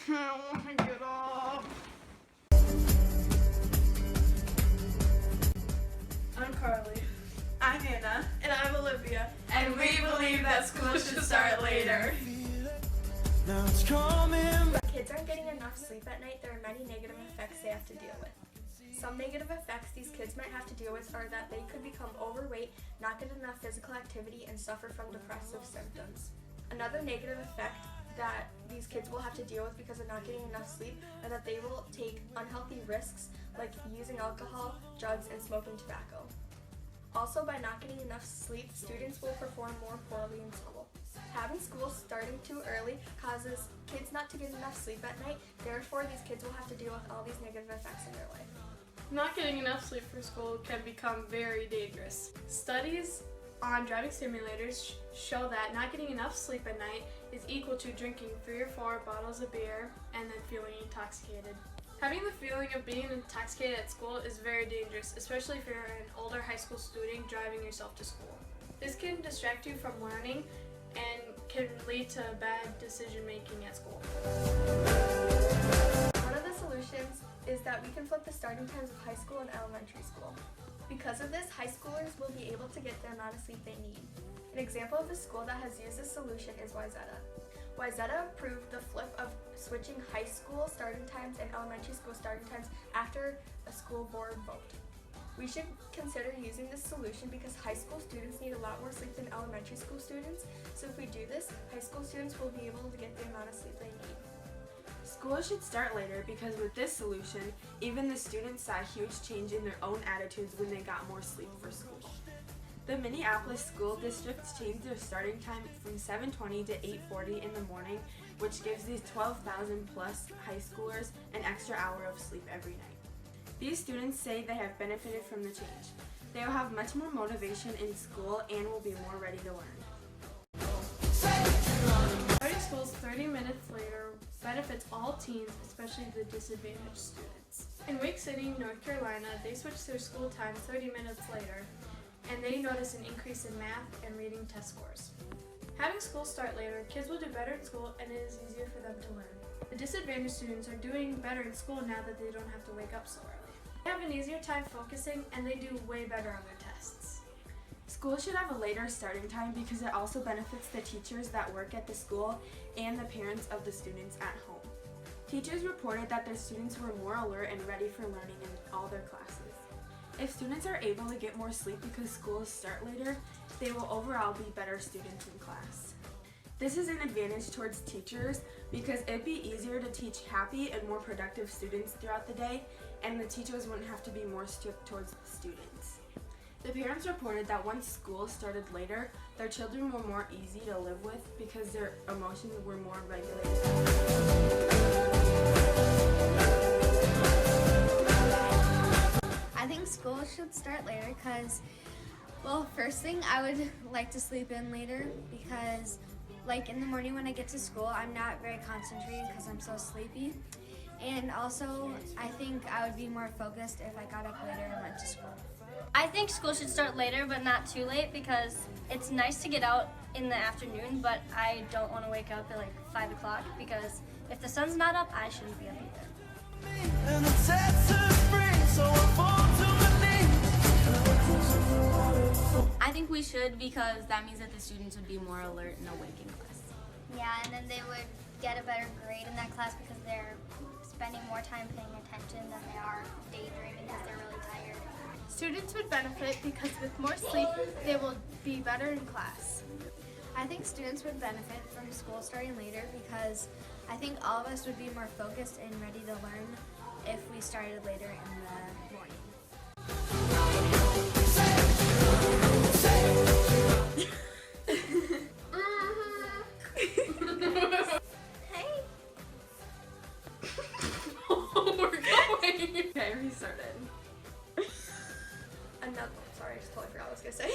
I want to get up. I'm Carly. I'm Anna. And I'm Olivia. And we believe that school should start later. Now it's coming. When kids aren't getting enough sleep at night, there are many negative effects they have to deal with. Some negative effects these kids might have to deal with are that they could become overweight, not get enough physical activity, and suffer from depressive symptoms. Another negative effect that these kids will have to deal with because of not getting enough sleep are that they will take unhealthy risks like using alcohol, drugs, and smoking tobacco. Also, by not getting enough sleep, students will perform more poorly in school. Having school starting too early causes kids not to get enough sleep at night, therefore these kids will have to deal with all these negative effects in their life. Not getting enough sleep for school can become very dangerous. Studies on driving simulators show that not getting enough sleep at night is equal to drinking 3 or 4 bottles of beer and then feeling intoxicated. Having the feeling of being intoxicated at school is very dangerous, especially if you're an older high school student driving yourself to school. This can distract you from learning and can lead to bad decision making at school. One of the solutions is that we can flip the starting times of high school and elementary school. Because of this, high schoolers will be able to get the amount of sleep they need. An example of a school that has used this solution is Wayzata. Wayzata approved the flip of switching high school starting times and elementary school starting times after a school board vote. We should consider using this solution because high school students need a lot more sleep than elementary school students, so if we do this, high school students will be able to get the amount of sleep they need. School should start later because with this solution, even the students saw a huge change in their own attitudes when they got more sleep for school. The Minneapolis School District changed their starting time from 7:20 to 8:40 in the morning, which gives these 12,000 plus high schoolers an extra hour of sleep every night. These students say they have benefited from the change. They will have much more motivation in school and will be more ready to learn. Starting school 30 minutes later benefits all teens, especially the disadvantaged students. In Wake City, North Carolina, they switched their school time 30 minutes later, and they noticed an increase in math and reading test scores. Having school start later, kids will do better in school and it is easier for them to learn. The disadvantaged students are doing better in school now that they don't have to wake up so early. They have an easier time focusing and they do way better on their tests. School should have a later starting time because it also benefits the teachers that work at the school and the parents of the students at home. Teachers reported that their students were more alert and ready for learning in all their classes. If students are able to get more sleep because schools start later, they will overall be better students in class. This is an advantage towards teachers because it'd be easier to teach happy and more productive students throughout the day, and the teachers wouldn't have to be more strict towards the students. The parents reported that once school started later, their children were more easy to live with because their emotions were more regulated. I think school should start later because, well, first thing I would like to sleep in later because like in the morning when I get to school, I'm not very concentrated because I'm so sleepy. And also, I think I would be more focused if I got up later and went to school. I think school should start later, but not too late because it's nice to get out in the afternoon, but I don't want to wake up at like 5 o'clock because if the sun's not up, I shouldn't be up either. And the tattoo spring, so I fall to my knees. I think we should because that means that the students would be more alert and awake in class. Yeah, and then they would get a better grade in that class because they're spending more time paying attention than they are daydreaming because they're really tired. Students would benefit because with more sleep, they will be better in class. I think students would benefit from school starting later because I think all of us would be more focused and ready to learn if we started later in the morning. Hey! We're going! Okay, restarted. Sorry, I just totally forgot what I was gonna say.